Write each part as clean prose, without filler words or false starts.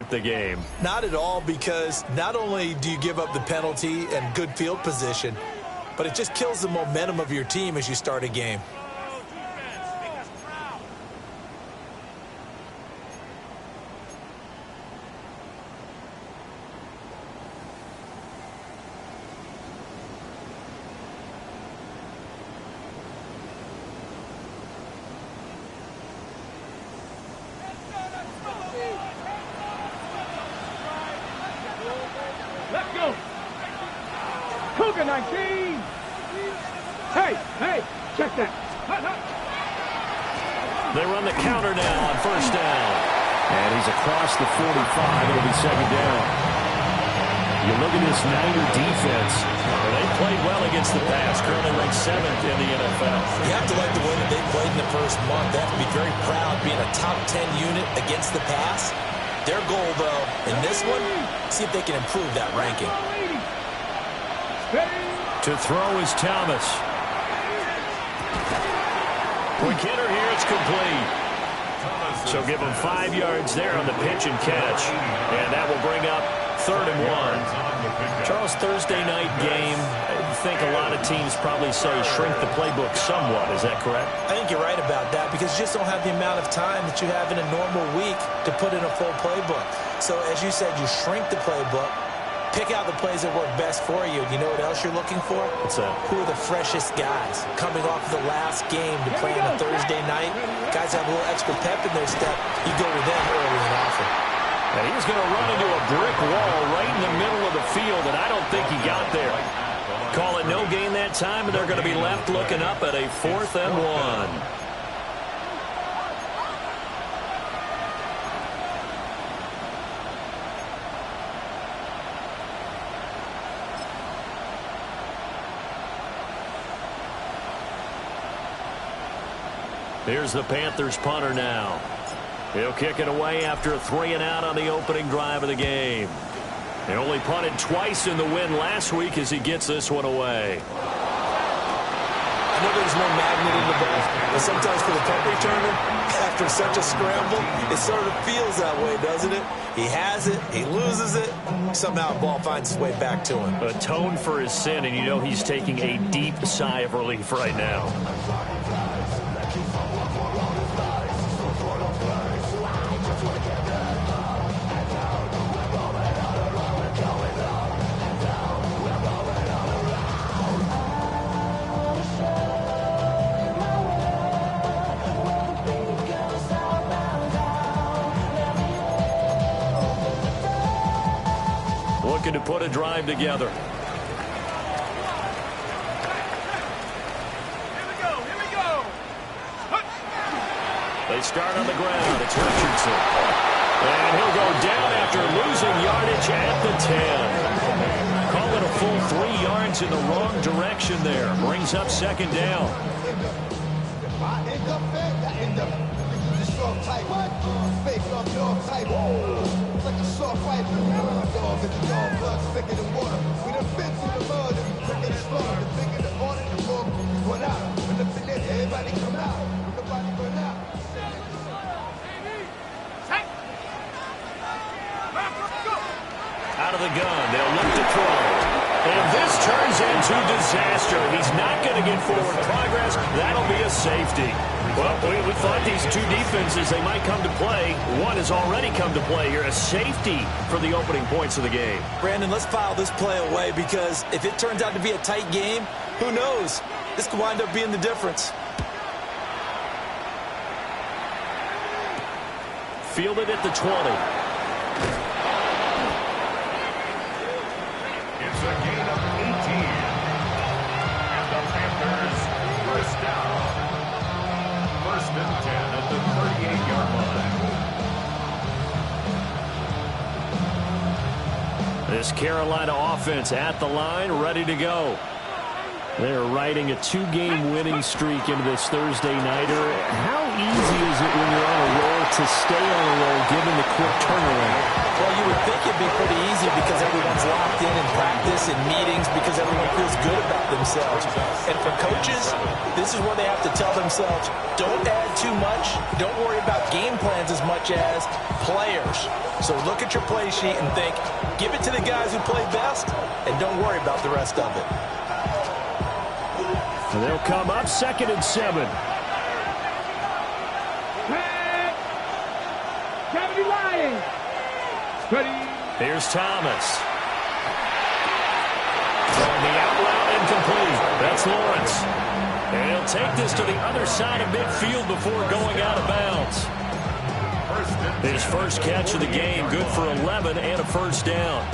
the game. Not at all, because not only do you give up the penalty and good field position, but it just kills the momentum of your team as you start a game. Let's go. Cougar 19. Hey, check that. They run the counter now on first down. And he's across the 45. It'll be second down. You look at this Niner defense. They played well against the pass. Currently ranked 7th in the NFL. You have to like the way that they played in the first month. They have to be very proud being a top 10 unit against the pass. Their goal, though, in this one, see if they can improve that ranking. To throw is Thomas. Quick hitter here, it's complete. So give him 5 yards there on the pitch and catch. And that will bring up 3rd and 1. Charles, Thursday night game, I think a lot of teams probably say shrink the playbook somewhat. Is that correct? I think you're right about that, because you just don't have the amount of time that you have in a normal week to put in a full playbook. So as you said, you shrink the playbook, pick out the plays that work best for you. You know what else you're looking for? What's that? Who are the freshest guys coming off the last game to play on a Thursday night? Guys have a little extra pep in their step. You go with them early and often. And he was going to run into a brick wall right in the middle of the field, and I don't think he got there. Call it no gain that time, and they're going to be left looking up at a 4th and 1. Here's the Panthers punter now. He'll kick it away after a 3-and-out on the opening drive of the game. They only punted twice in the win last week as he gets this one away. I know there's no magnet in the ball, but sometimes for the punt returner, after such a scramble, it sort of feels that way, doesn't it? He has it, he loses it, somehow the ball finds its way back to him. Atone for his sin, and you know he's taking a deep sigh of relief right now. Looking to put a drive together. Here we go. They start on the ground. It's Richardson. And he'll go down after losing yardage at the 10. Call it a full 3 yards in the wrong direction there. Brings up second down. Out of the gun, they'll look to throw. And this turns into disaster. He's not going to get forward progress. That'll be a safety. Well, we thought these two defenses, they might come to play. One has already come to play here. A safety for the opening points of the game. Brandon, let's file this play away, because if it turns out to be a tight game, who knows? This could wind up being the difference. Fielded at the 20. It's a gain of 18. And the Panthers first down. 1st and 10 at the 38-yard line. This Carolina offense at the line, ready to go. They're riding a 2-game winning streak into this Thursday nighter. How easy is it when you're on a roll to stay on a roll given the quick turnaround? Well, you would think it'd be pretty easy because everyone's locked in practice and meetings because everyone feels good about themselves. And for coaches, this is where they have to tell themselves, don't add too much. Don't worry about game plans as much as players. So look at your play sheet and think, give it to the guys who play best, and don't worry about the rest of it. And they'll come up 2nd and 7. Cavity Lions. Ready. Here's Thomas. On the out route, incomplete. That's Lawrence. And he'll take this to the other side of midfield before going out of bounds. His first catch of the game, good for 11 and a first down.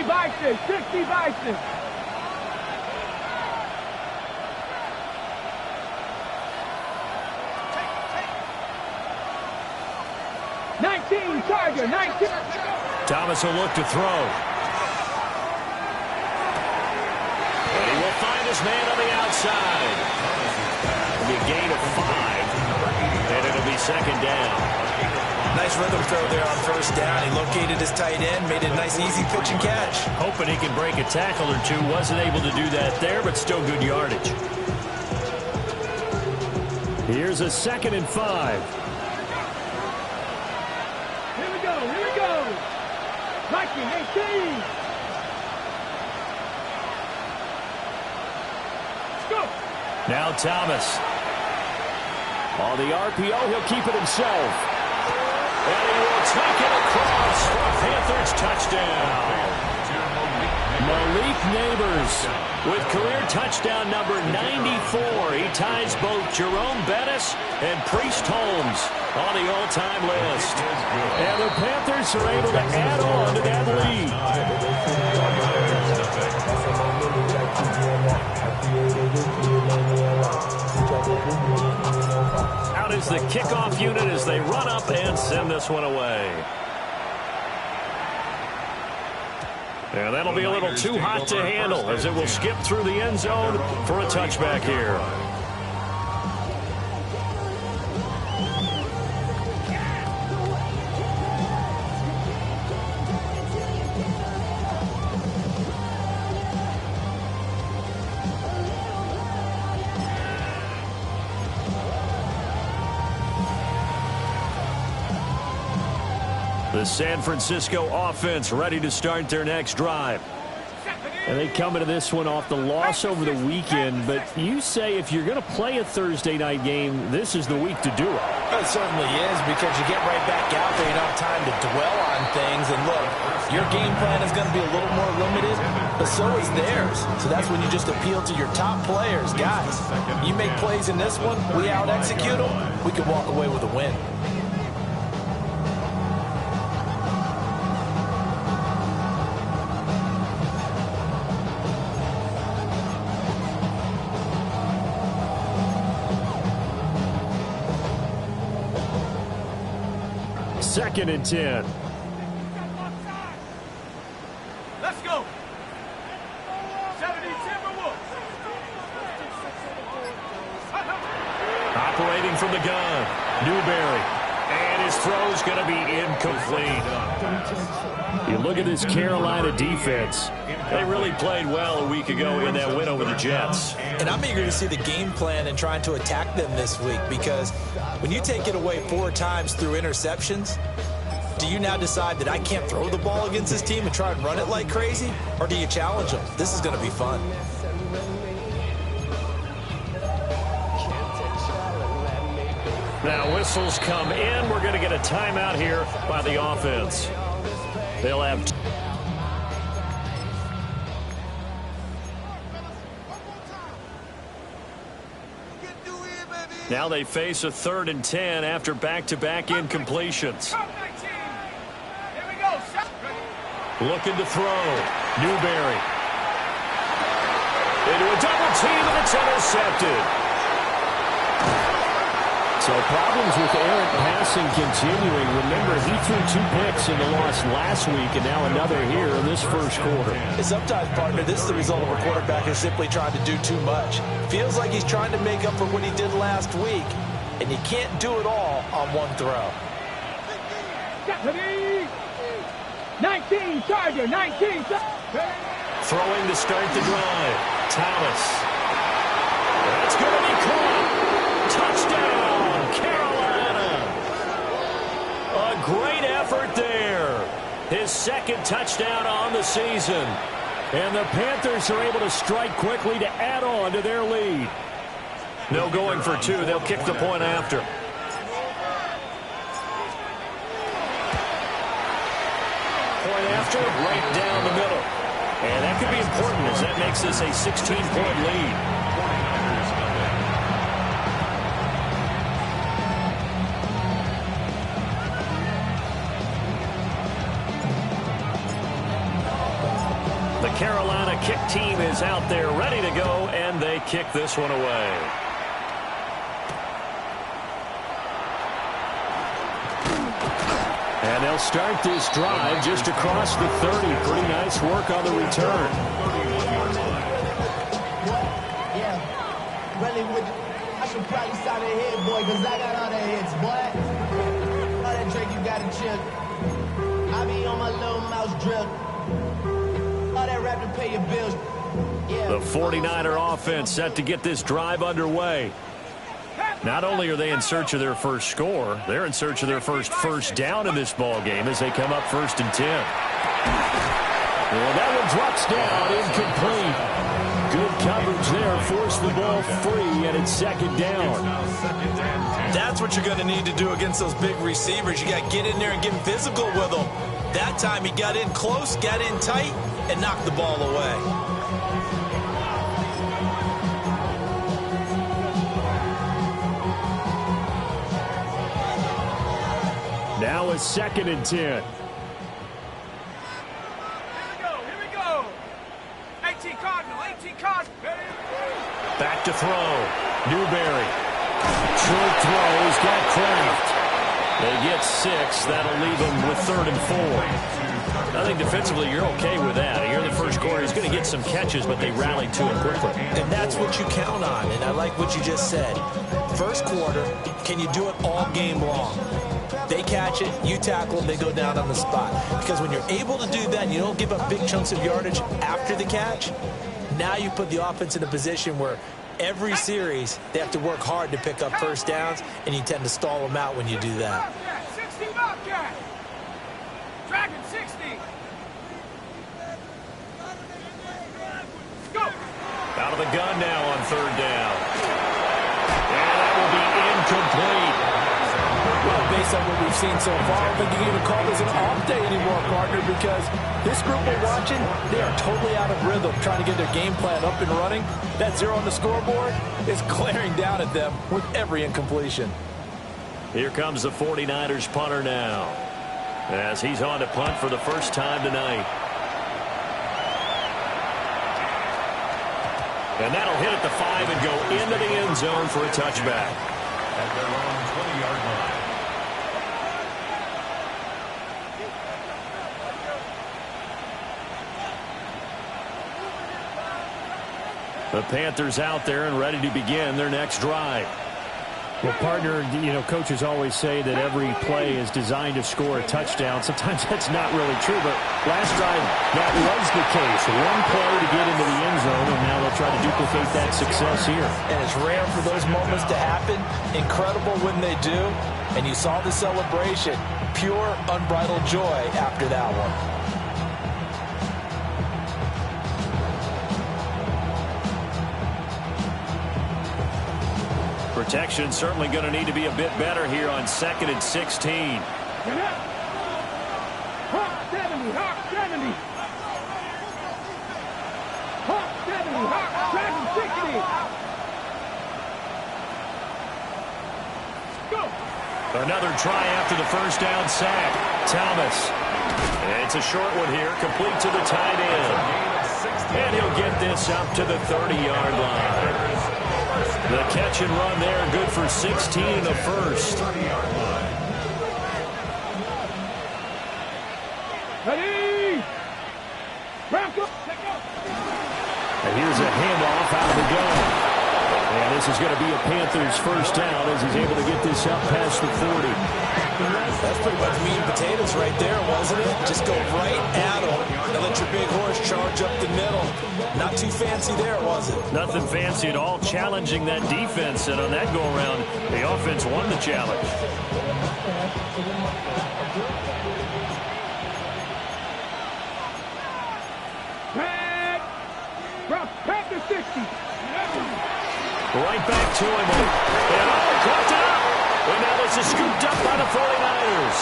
Bison, 60 Bison. Charger, 19. Thomas will look to throw. And he will find his man on the outside. It'll be a gain of 5. And it'll be 2nd down. Nice rhythm throw there on first down. He located his tight end, made it a nice, easy pitch and catch. Hoping he can break a tackle or two. Wasn't able to do that there, but still good yardage. Here's a 2nd and 5. Here we go. Viking, 18. Let's go. Now Thomas. On the RPO, he'll keep it himself. And he will take it across for a Panthers touchdown. Malik Neighbors with career touchdown number 94. He ties both Jerome Bettis and Priest Holmes on the all-time list. And the Panthers are able to add on to that lead. Out is the kickoff unit as they run up and send this one away. And that'll be a little too hot to handle as it will skip through the end zone for a touchback here. The San Francisco offense ready to start their next drive. And they come into this one off the loss over the weekend, but you say if you're going to play a Thursday night game, this is the week to do it. It certainly is, because you get right back out there. You don't have time to dwell on things. And look, your game plan is going to be a little more limited, but so is theirs. So that's when you just appeal to your top players. Guys, you make plays in this one, we out-execute them, we can walk away with a win. Second and 10. Let's go. 70 Timberwolves. Operating from the gun, Newberry. And his throw's going to be incomplete. You look at this Carolina defense. They really played well a week ago in that win over the Jets. And I'm eager to see the game plan and trying to attack them this week, because when you take it away 4 times through interceptions, do you now decide that I can't throw the ball against this team and try and run it like crazy? Or do you challenge them? This is going to be fun. Now whistles come in. We're going to get a timeout here by the offense. They'll have... Now they face a 3rd and 10 after back-to-back incompletions. Looking to throw. Newberry. Into a double team, and it's intercepted. So problems with errant passing continuing. Remember, he threw 2 picks in the loss last week, and now another here in this first quarter. Sometimes, partner, this is the result of a quarterback who's simply trying to do too much. Feels like he's trying to make up for what he did last week, and you can't do it all on one throw. 19, Charger, 19. Throwing to start the drive. Thomas. That's going to be caught. Touchdown, Carolina. A great effort there. His second touchdown on the season. And the Panthers are able to strike quickly to add on to their lead. No going for 2. They'll kick the point after. Point after, right down the middle. And that could be important as that makes this a 16-point lead. The Carolina kick team is out there ready to go, and they kick this one away. And they'll start this drive just across the 30. Pretty nice work on the return. Yeah, really with I should probably sign a hit, boy, because I got all the hits, boy. All that drink you got to chill. I be on my little mouse drip. All that rap to pay your bills. Yeah. The 49er offense set to get this drive underway. Not only are they in search of their first score, they're in search of their first down in this ball game as they come up 1st and 10. Well, that one drops down, incomplete. Good coverage there, forced the ball free, and it's 2nd down. That's what you're going to need to do against those big receivers. You got to get in there and get physical with them. That time he got in close, got in tight, and knocked the ball away. Now it's 2nd and 10. Here we go. 18 Cardinal, 18 Cardinal. Back to throw. Newberry. Short throw. He's got Kraft. They get 6. That'll leave them with 3rd and 4. I think defensively you're okay with that. You're in the first quarter. He's going to get some catches, but they rallied to him quickly. And that's what you count on, and I like what you just said. First quarter, can you do it all game long? They catch it, you tackle them, they go down on the spot. Because when you're able to do that and you don't give up big chunks of yardage after the catch, now you put the offense in a position where every series they have to work hard to pick up first downs, and you tend to stall them out when you do that. 60 Bobcat. Dragon 60. Go. Out of the gun now on 3rd down. And that will be incomplete. Well, based on what we've seen so far, I don't think you can even call this an off day anymore, partner, because this group we're watching, they are totally out of rhythm, trying to get their game plan up and running. That 0 on the scoreboard is glaring down at them with every incompletion. Here comes the 49ers punter now, as he's on to punt for the first time tonight. And that'll hit at the 5 and go into the end zone for a touchback. At their own 20-yard line. The Panthers out there and ready to begin their next drive. Well, partner, you know, coaches always say that every play is designed to score a touchdown. Sometimes that's not really true, but last drive, that was the case. One play to get into the end zone, and now they'll try to duplicate that success here. And it's rare for those moments to happen. Incredible when they do. And you saw the celebration. Pure, unbridled joy after that one. Protection certainly going to need to be a bit better here on 2nd and 16. Hawk 70, Hawk 70. Hawk 70, Hawk Dragon 60. Go. Another try after the first down sack. Thomas. It's a short one here, complete to the tight end. And he'll get this up to the 30-yard line. The catch and run there, good for 16 in the first. Ready? And here's a handoff out of the gun. And this is going to be a Panthers first down as he's able to get this up past the 40. That's pretty much meat and potatoes right there, wasn't it? Just go right at him and let your big horse charge up the middle. Not too fancy there, was it? Nothing fancy at all, challenging that defense. And on that go-around, the offense won the challenge. Panther 60. Right back to him. And caught it up. And now this is scooped up by the 49ers.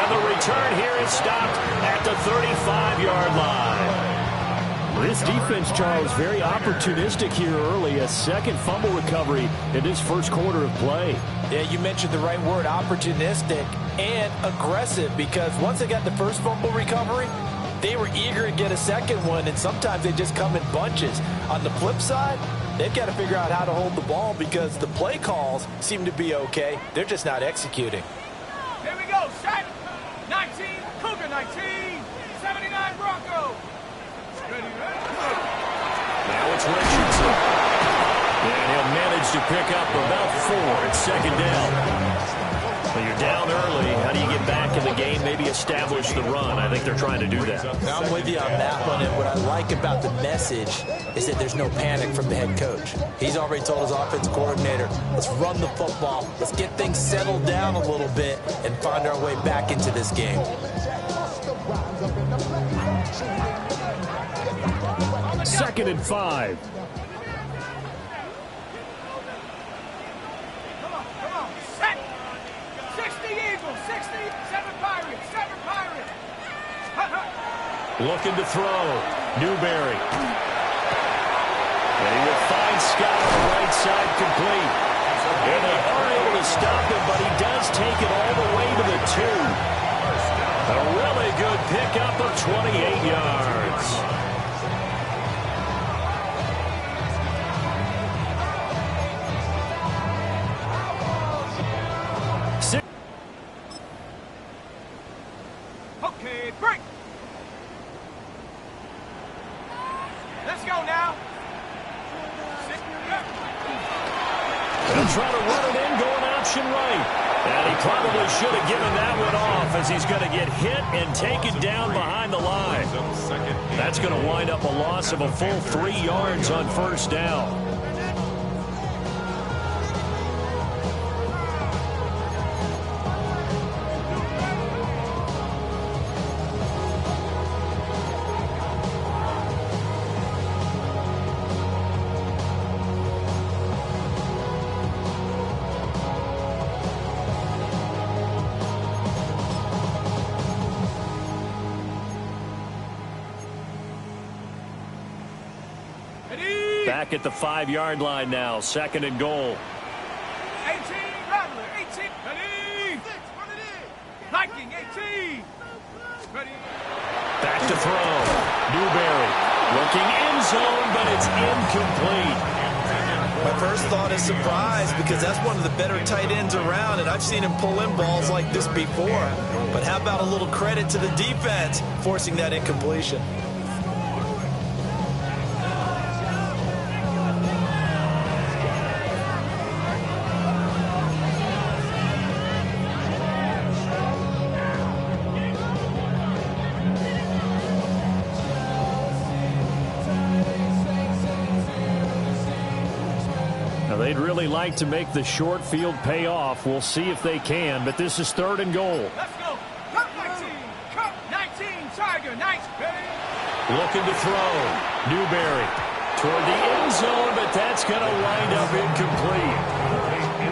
And the return here is stopped at the 35-yard line. This defense, Charles, very opportunistic here early. A second fumble recovery in this first quarter of play. Yeah, you mentioned the right word, opportunistic and aggressive, because once they got the first fumble recovery, they were eager to get a second one, and sometimes they just come in bunches. On the flip side, they've got to figure out how to hold the ball because the play calls seem to be okay. They're just not executing. Here we go. Set. 19. Cougar 19. 79 Bronco. Ready. Now it's Richardson. And he'll manage to pick up about 4 at second down. When you're down early, how do you get back in the game, maybe establish the run? I think they're trying to do that. I'm with you on that one, and what I like about the message is that there's no panic from the head coach. He's already told his offensive coordinator, let's run the football, let's get things settled down a little bit and find our way back into this game. Second and 5. Come on. Set. 60 Eagles. 60. 7 Pirates. 7 Pirates. Looking to throw. Newberry. And he will find Scott on the right side complete. And they aren't able to stop him, but he does take it all the way to the 2. A really good pickup of 28 yards. Okay, break. Let's go now. They'll try to run it in, going option right. And he probably should have given that one off as he's going to get hit and taken down behind the line. That's going to wind up a loss of a full 3 yards on first down. Back at the 5-yard line now, second and goal. 18, Rattler, 18, ready. 6, run it in. Viking, 18. Ready. Back to throw. Newberry looking end zone, but it's incomplete. My first thought is surprise because that's one of the better tight ends around, and I've seen him pull in balls like this before. But how about a little credit to the defense forcing that incompletion? They'd really like to make the short field pay off. We'll see if they can, but this is third and goal. Let's go. Cup 19. Cup 19. Tiger. Nice. Ready. Looking to throw. Newberry toward the end zone, but that's going to wind up incomplete.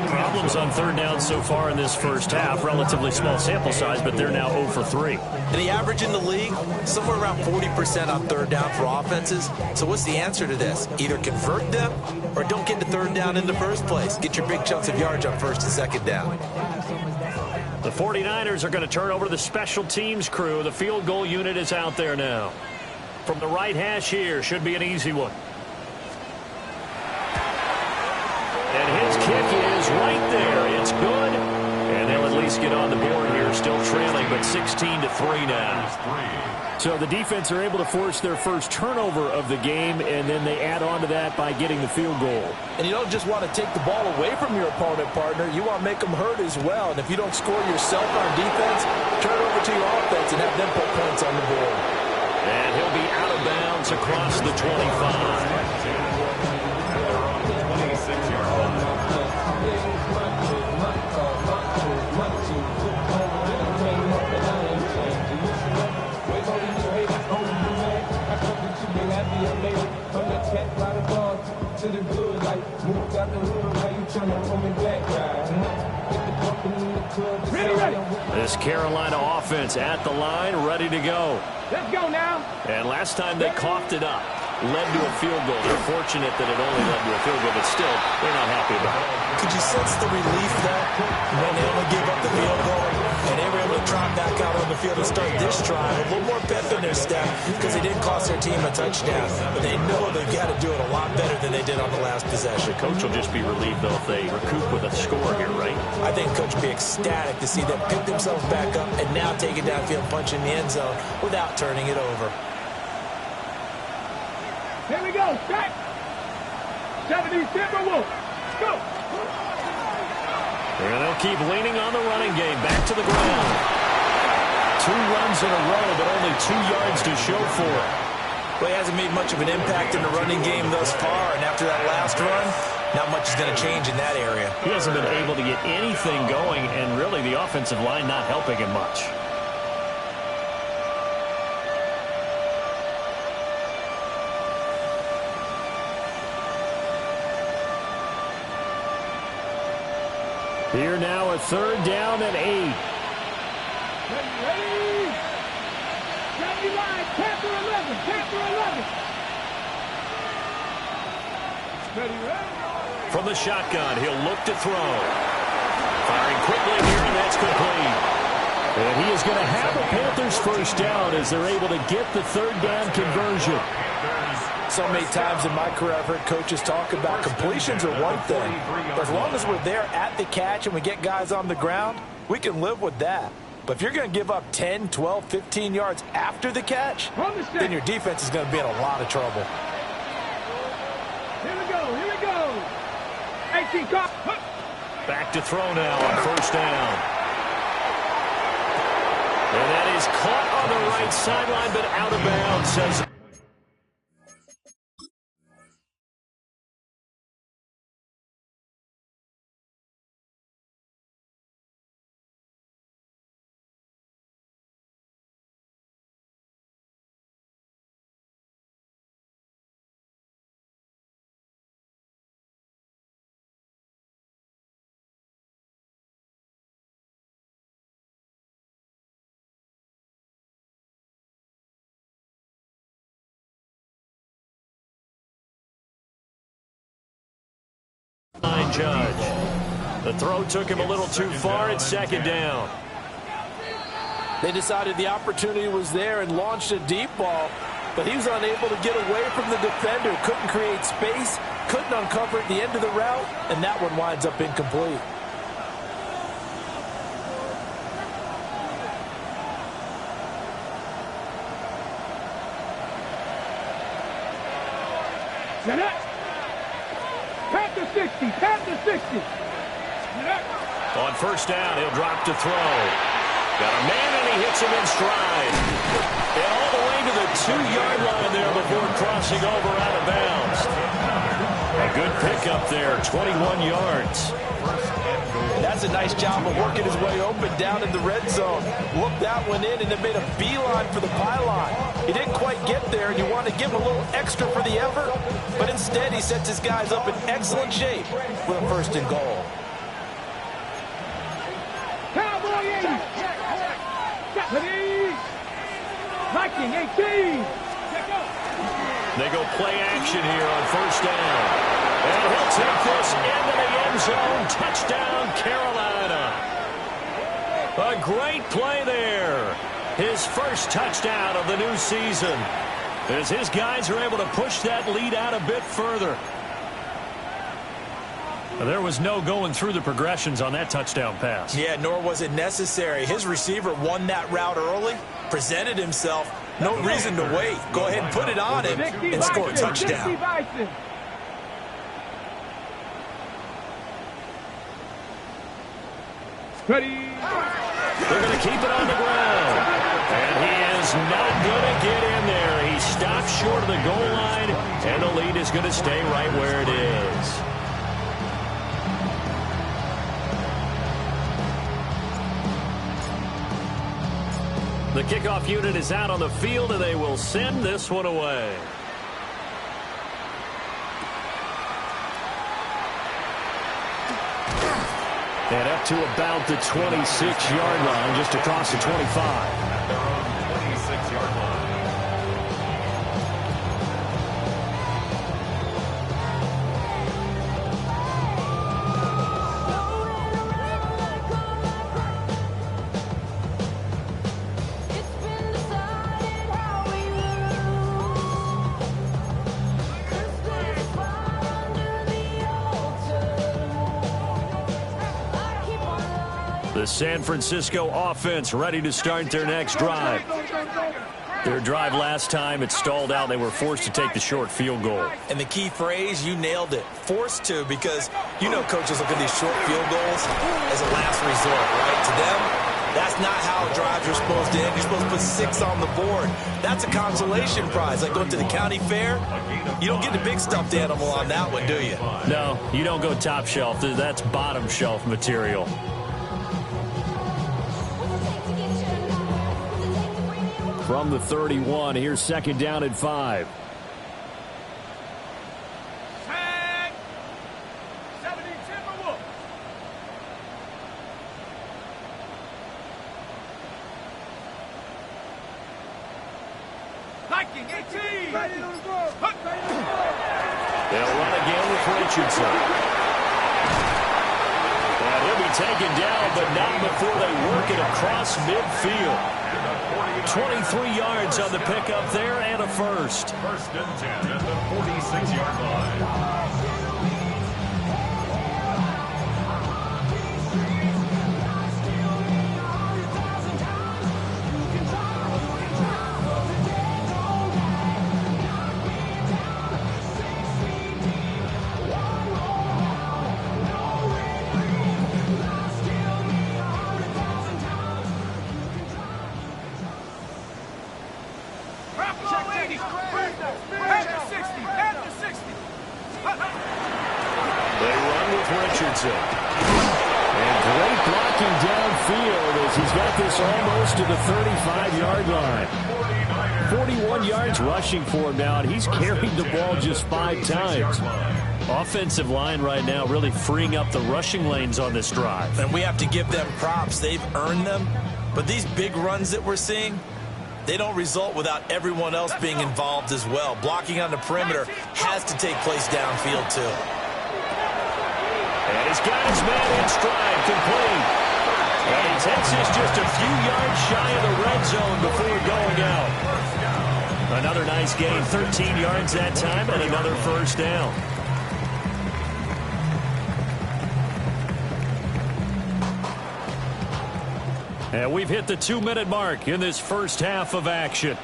Problems on third down so far in this first half. Relatively small sample size, but they're now 0 for 3. And the average in the league, somewhere around 40% on third down for offenses. So what's the answer to this? Either convert them or don't get to third down in the first place. Get your big chunks of yards on first and second down. The 49ers are going to turn over to the special teams crew. The field goal unit is out there now. From the right hash here, should be an easy one. is right there. It's good. And they'll at least get on the board here. Still trailing, but 16-3 now. So the defense are able to force their first turnover of the game, and then they add on to that by getting the field goal. And you don't just want to take the ball away from your opponent, partner. You want to make them hurt as well. And if you don't score yourself on defense, turn over to your offense and have them put points on the board. And he'll be out of bounds across the 25. This Carolina offense at the line, ready to go. Let's go now. And last time they coughed it up, led to a field goal. They're fortunate that it only led to a field goal, but still, they're not happy about it. Could you sense the relief, though, when they only gave up the field goal? And they were able to trot back out on the field and start this drive. A little more pep in their step because they didn't cost their team a touchdown. But they know they've got to do it a lot better than they did on the last possession. The coach will just be relieved, though, if they recoup with a score here, right? I think Coach will be ecstatic to see them pick themselves back up and now take it downfield, punch in the end zone without turning it over. Here we go. Back. 70 Timberwolves. Go. And they'll keep leaning on the running game. Back to the ground. 2 runs in a row, but only 2 yards to show for it. Well, he hasn't made much of an impact in the running game thus far, and after that last run, not much is going to change in that area. He hasn't been able to get anything going, and really the offensive line not helping him much. Here now, a 3rd down and 8. Ready. Ready line. Panther 11. Panther 11. Ready, ready. From the shotgun, he'll look to throw. Firing quickly here, and that's complete. And he is going to have the Panthers first down as they're able to get the 3rd down conversion. So many times in my career I've heard coaches talk about completions are one thing. But as long as we're there at the catch and we get guys on the ground, we can live with that. But if you're going to give up 10, 12, 15 yards after the catch, then your defense is going to be in a lot of trouble. Here we go. Here we go. 18 cop. Back to throw now on 1st down. And that is caught on the right sideline, but out of bounds, says Judge. The throw took him a little too far. It's 2nd down. They decided the opportunity was there and launched a deep ball, but he was unable to get away from the defender. Couldn't create space, couldn't uncover at the end of the route, and that one winds up incomplete. Set up. Panther 60. Panther 60. On 1st down, he'll drop to throw. Got a man, and he hits him in stride. And all the way to the 2-yard line there before crossing over out of bounds. A good pickup there, 21 yards. That's a nice job of working his way open down in the red zone. Looked that one in and then made a beeline for the pylon. He didn't quite get there, and you want to give him a little extra for the effort, but instead he sets his guys up in excellent shape with a 1st and goal. Cowboy 80. Ready. Viking 18. They go play action here on 1st down. And he'll take this into the end zone. Touchdown, Carolina. A great play there. His first touchdown of the new season. As his guys are able to push that lead out a bit further. There was no going through the progressions on that touchdown pass. Yeah, nor was it necessary. His receiver won that route early, presented himself. No reason to wait. Go ahead and put it on him and score a touchdown. Ready. They're going to keep it on the ground. And he is not going to get in there. He stops short of the goal line, and the lead is going to stay right where it is. The kickoff unit is out on the field, and they will send this one away. And up to about the 26-yard line, just across the 25. At their own 26-yard line. The San Francisco offense ready to start their next drive. Their drive last time, it stalled out. They were forced to take the short field goal. And the key phrase, you nailed it, forced to, because you know coaches look at these short field goals as a last resort, right? To them, that's not how drives are supposed to end. You're supposed to put 6 on the board. That's a consolation prize. Like going to the county fair, you don't get the big stuffed animal on that one, do you? No, you don't go top shelf. That's bottom shelf material. From the 31, here's second down at 5. Tag. 70 Timberwolves. Viking 18. They'll run again with Richardson. And he'll be taken down, but not before they work it across midfield. 23 yards on the pickup there and a first. First and 10 at the 46-yard line. Richardson. And great blocking downfield as he's got this almost to the 35-yard line. 41 yards rushing for him now, and he's carried the ball just 5 times. Offensive line right now really freeing up the rushing lanes on this drive. And we have to give them props. They've earned them. But these big runs that we're seeing, they don't result without everyone else being involved as well. Blocking on the perimeter has to take place downfield, too. And he's got his man in stride, complete. And he takes this just a few yards shy of the red zone before going out. Another nice gain, 13 yards that time, and another first down. And we've hit the 2-minute mark in this first half of action.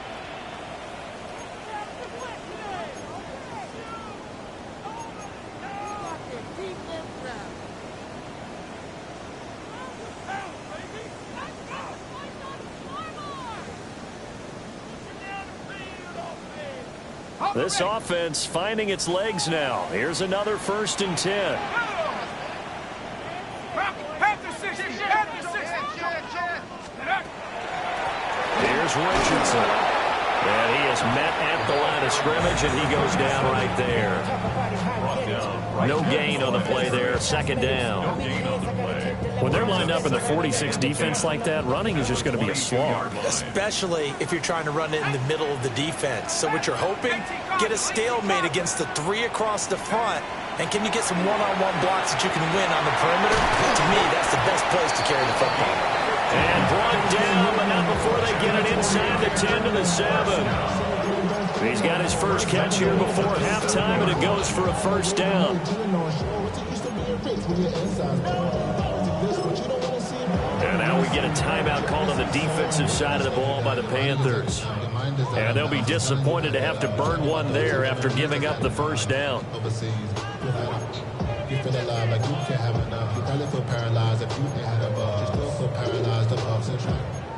This offense finding its legs now. Here's another 1st and 10. Here's Richardson. And he is met at the line of scrimmage, and he goes down right there. No gain on the play there. 2nd down. When they're lined up in the 46 defense like that, running is just going to be a slog. Especially if you're trying to run it in the middle of the defense. So what you're hoping, get a stalemate against the 3 across the front, and can you get some one-on-one blocks that you can win on the perimeter? To me, that's the best place to carry the football. And brought down, but not before they get it inside the 10 to the 7. He's got his first catch here before halftime, and it goes for a first down. And now we get a timeout called on the defensive side of the ball by the Panthers. And they'll be disappointed to have to burn one there after giving up the first down. You feel alive, like you can't have enough. You probably feel paralyzed if you ain't had above. You still feel paralyzed above.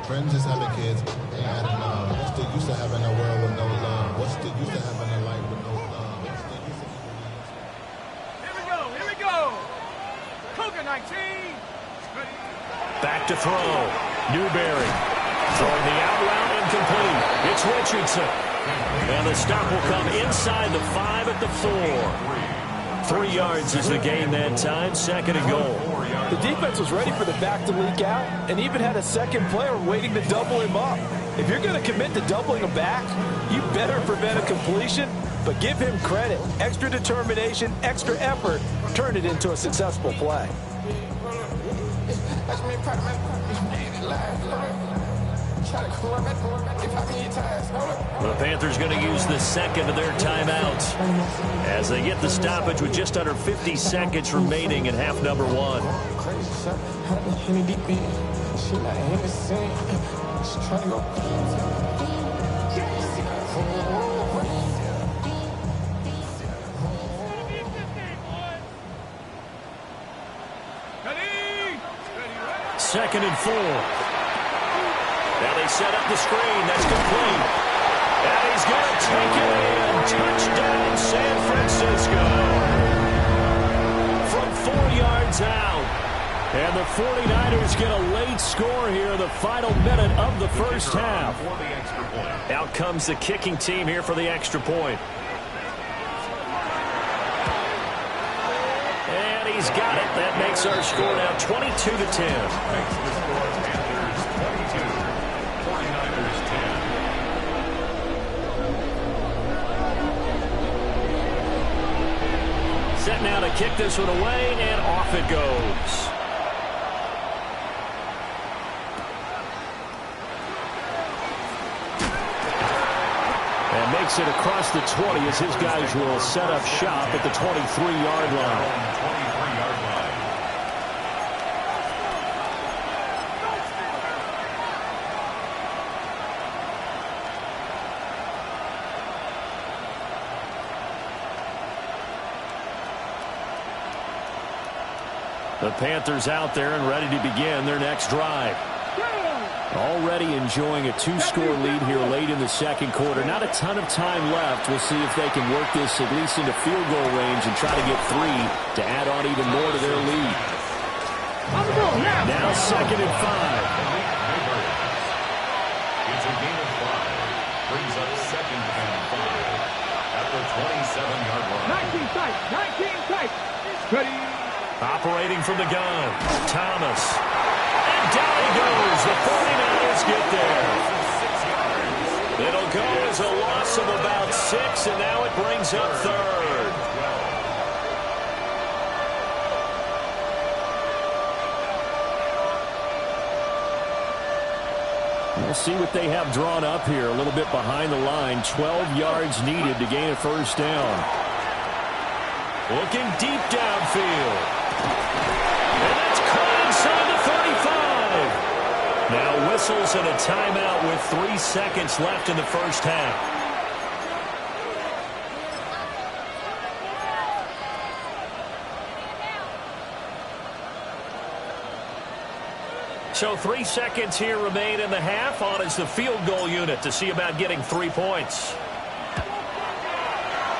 Friends is having kids, ain't had enough. What's the use of having a world with no love? What's the use of having a life with no love? What's the use of... Here we go. Cougar 19. Back to throw. Newberry throwing the out route incomplete. It's Richardson. And the stop will come inside the 5 at the 4. 3 yards is the gain that time. 2nd and goal. The defense was ready for the back to leak out and even had a second player waiting to double him up. If you're going to commit to doubling a back, you better prevent a completion, but give him credit. Extra determination, extra effort, turn it into a successful play. The Panthers going to use the second of their timeouts as they get the stoppage with just under 50 seconds remaining in half number 1. Second and 4. Now they set up the screen. That's complete. And he's going to take it in. Touchdown, San Francisco. From 4 yards out. And the 49ers get a late score here in the final minute of the first half. Out comes the kicking team here for the extra point. And he's got it. That makes our score now 22-10. Set now to kick this one away, and off it goes. And makes it across the 20 as his guys will set up shop at the 23-yard line. The Panthers out there and ready to begin their next drive. Already enjoying a 2-score lead here late in the second quarter. Not a ton of time left. We'll see if they can work this at least into field goal range and try to get 3 to add on even more to their lead. Now 2nd and 5. It's a gain of 5. Brings up 2nd and 5 at the 27-yard line. 19 tight. Ready. Operating from the gun, Thomas. And down he goes. The 49ers get there. It'll go as a loss of about 6, and now it brings up 3rd. We'll see what they have drawn up here. A little bit behind the line. 12 yards needed to gain a first down. Looking deep downfield. And that's caught inside the 35. Now whistles and a timeout with 3 seconds left in the first half. So 3 seconds here remain in the half. On is the field goal unit to see about getting 3 points.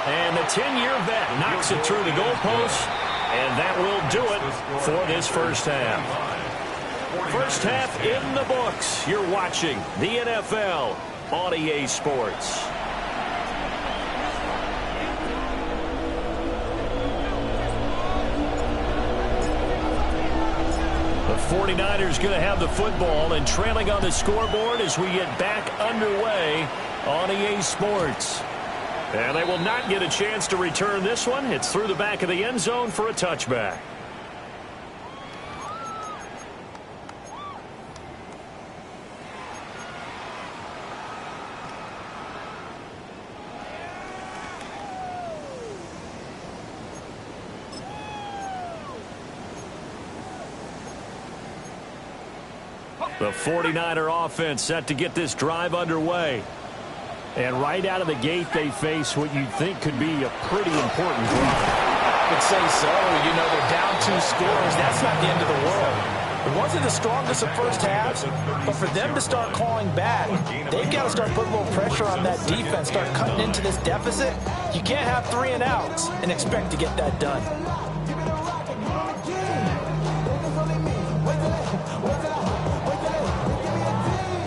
And the 10-year vet knocks it through the goalpost. And that will do it for this first half. First half in the books. You're watching the NFL on EA Sports. The 49ers going to have the football and trailing on the scoreboard as we get back underway on EA Sports. And they will not get a chance to return this one. It's through the back of the end zone for a touchback. The 49er offense set to get this drive underway. And right out of the gate, they face what you'd think could be a pretty important drive. I would say so. You know, they're down 2 scores. That's not the end of the world. It wasn't the strongest of first halves, but for them to start clawing back, they've got to start putting a little pressure on that defense, start cutting into this deficit. You can't have 3 and outs and expect to get that done.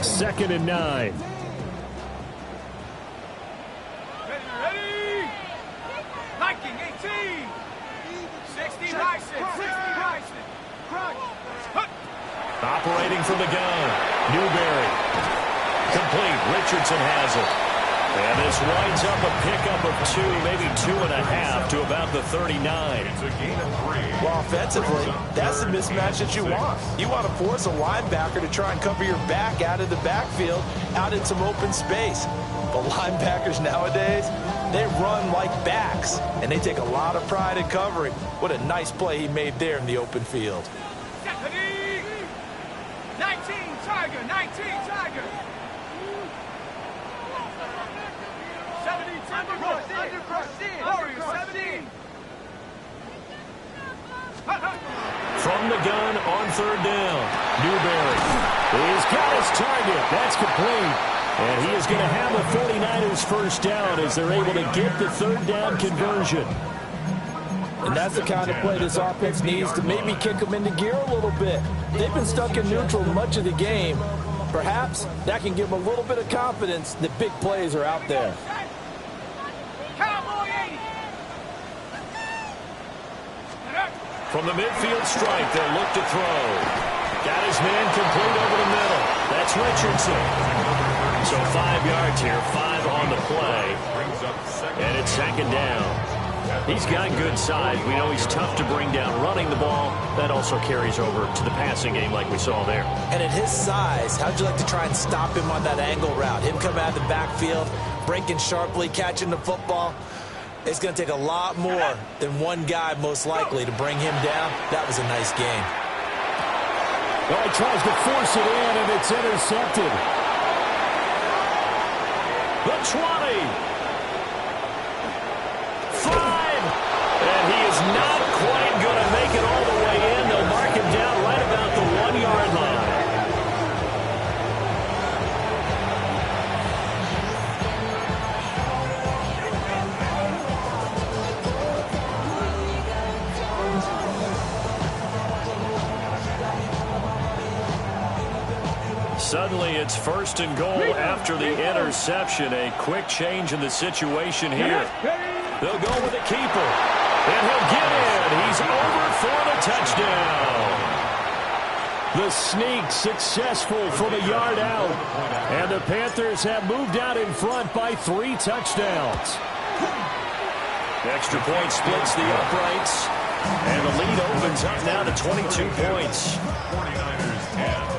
Second and 9. Ready? Liking 18. 60 Bryson. 60 Bryson. Operating from the gun. Newberry. Complete. Richardson has it. And this winds up a pickup of 2, maybe 2.5 to about the 39. It's a gain of 3. Well, offensively, that's the mismatch that you want. You want to force a linebacker to try and cover your back out of the backfield, out in some open space. But linebackers nowadays, they run like backs, and they take a lot of pride in covering. What a nice play he made there in the open field. 19 Tiger. 19 Tiger. 70 under Warriors 17. From the gun on 3rd down. Newberry. He's got his target. That's complete. And he is going to have the 49ers first down as they're able to get the 3rd down conversion. And that's the kind of play this offense needs to maybe kick them into gear a little bit. They've been stuck in neutral much of the game. Perhaps that can give them a little bit of confidence that big plays are out there. Cowboy 80. From the midfield strike, they'll look to throw. Got his man complete over the middle. That's Richardson. So 5 yards here, 5 on the play. And it's 2nd down. He's got good size. We know he's tough to bring down running the ball. That also carries over to the passing game like we saw there. And at his size, how'd you like to try and stop him on that angle route? Him coming out of the backfield, breaking sharply, catching the football. It's going to take a lot more than one guy most likely to bring him down. That was a nice game. Well, he tries to force it in, and it's intercepted. The 20. 5. And he is not quite going to make it all the way in. They'll mark him down right about the 1-yard line. Suddenly, it's 1st and goal after the interception. A quick change in the situation here. They'll go with the keeper. And he'll get in. He's over for the touchdown. The sneak successful from a yard out. And the Panthers have moved out in front by 3 touchdowns. Extra point splits the uprights. And the lead opens up now to 22 points. 49ers 10.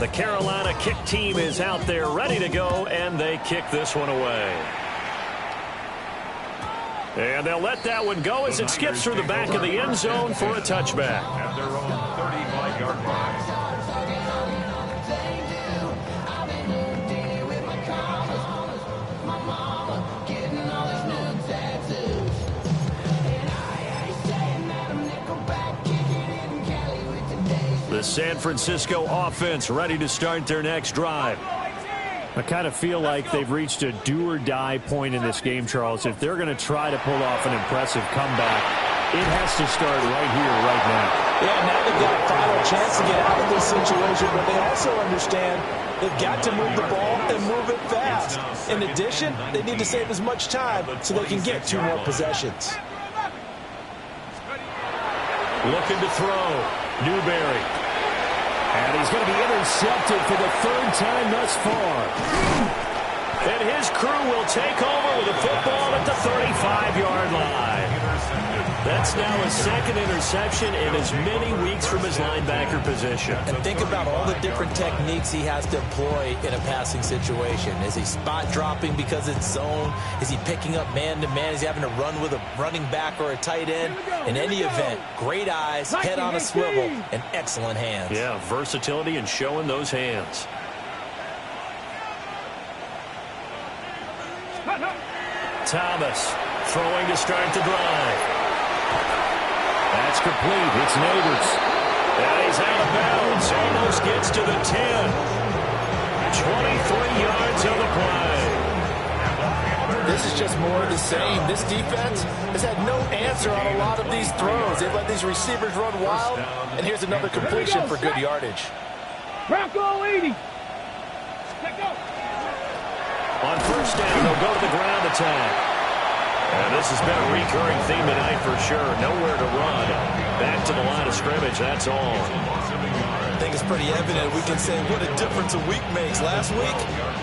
The Carolina kick team is out there ready to go, and they kick this one away. And they'll let that one go as it skips through the back of the end zone for a touchback. At their own 35-yard line. The San Francisco offense ready to start their next drive. I kind of feel like they've reached a do-or-die point in this game, Charles. If they're going to try to pull off an impressive comeback, it has to start right here, right now. Yeah, now they've got a final chance to get out of this situation, but they also understand they've got to move the ball and move it fast. In addition, they need to save as much time so they can get 2 more possessions. Looking to throw. Newberry. And he's going to be intercepted for the 3rd time thus far. And his crew will take over with a football at the 35-yard line. That's now his second interception in as many weeks from his linebacker position. And think about all the different techniques he has to employ in a passing situation. Is he spot dropping because it's zone? Is he picking up man-to-man? Is he having to run with a running back or a tight end? In any event, great eyes, head on a swivel, and excellent hands. Yeah, versatility and showing those hands. Thomas throwing to start the drive. That's complete. It's Neighbors. And he's out of bounds. Almost gets to the 10. 23 yards on the play. This is just more of the same. This defense has had no answer on a lot of these throws. They've let these receivers run wild. And here's another completion for good yardage. Bronco 80. On first down, they'll go to the ground attack. And this has been a recurring theme tonight for sure. Nowhere to run. Back to the line of scrimmage, that's all. I think it's pretty evident. We can say what a difference a week makes. Last week,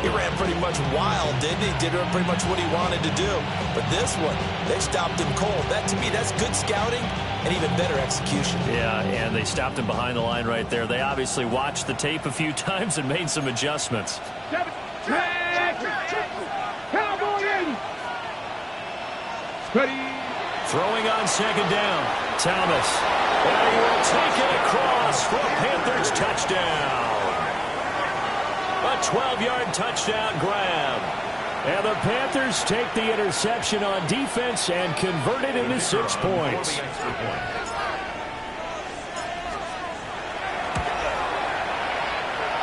he ran pretty much wild, didn't he? Did pretty much what he wanted to do. But this one, they stopped him cold. That, to me, that's good scouting and even better execution. Yeah, and they stopped him behind the line right there. They obviously watched the tape a few times and made some adjustments. Cowboy 80. Ready. Throwing on second down. Thomas. And he will take it across for a Panthers touchdown. A 12-yard touchdown grab. And the Panthers take the interception on defense and convert it into 6 points.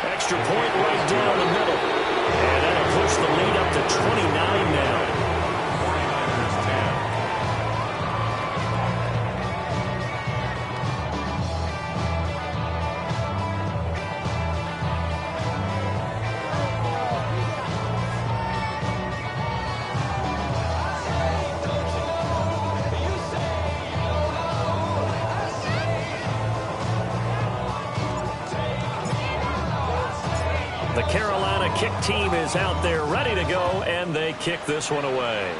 Extra point right down the middle. And that'll push the lead up to 29 now. The Carolina kick team is out there ready to go, and they kick this one away.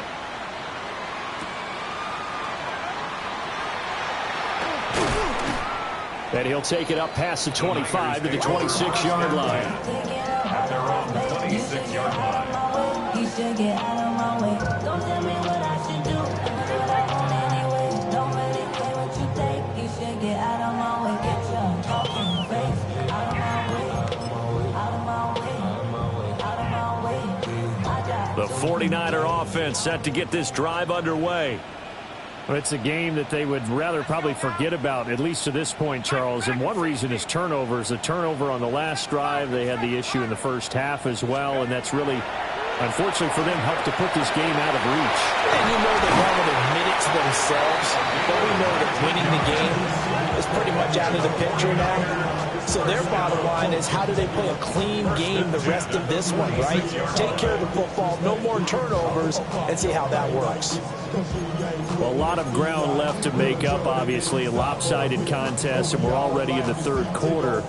And he'll take it up past the 25 to the 26-yard line. At their own 26-yard line. You should get out of my way. Don't tell me what I should do. I'm gonna do what I want anyway. Don't really care what you think. You should get out of my way. Get your fucking face out of my way. Out of my way. Out of my way. The 49er offense set to get this drive underway. Well, it's a game that they would rather probably forget about, at least to this point, Charles. And one reason is turnovers. A turnover on the last drive. They had the issue in the first half as well, and that's really, unfortunately for them, helped to put this game out of reach. And you know they haven't admitted it to themselves, but we know that winning the game is pretty much out of the picture now. So their bottom line is, how do they play a clean game the rest of this one, right? Take care of the football, no more turnovers, and see how that works. Well, a lot of ground left to make up, obviously. A lopsided contest, and we're already in the third quarter.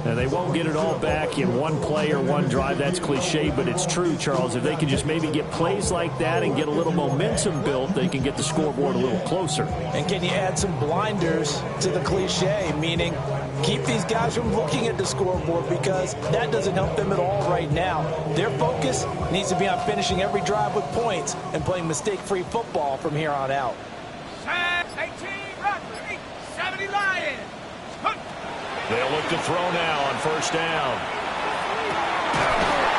And they won't get it all back in one play or one drive. That's cliche, but it's true, Charles. If they can just maybe get plays like that and get a little momentum built, they can get the scoreboard a little closer. And can you add some blinders to the cliche, meaning keep these guys from looking at the scoreboard, because that doesn't help them at all right now. Their focus needs to be on finishing every drive with points and playing mistake-free football from here on out. 18 Rockland, 70 Lions. They'll look to throw now on first down.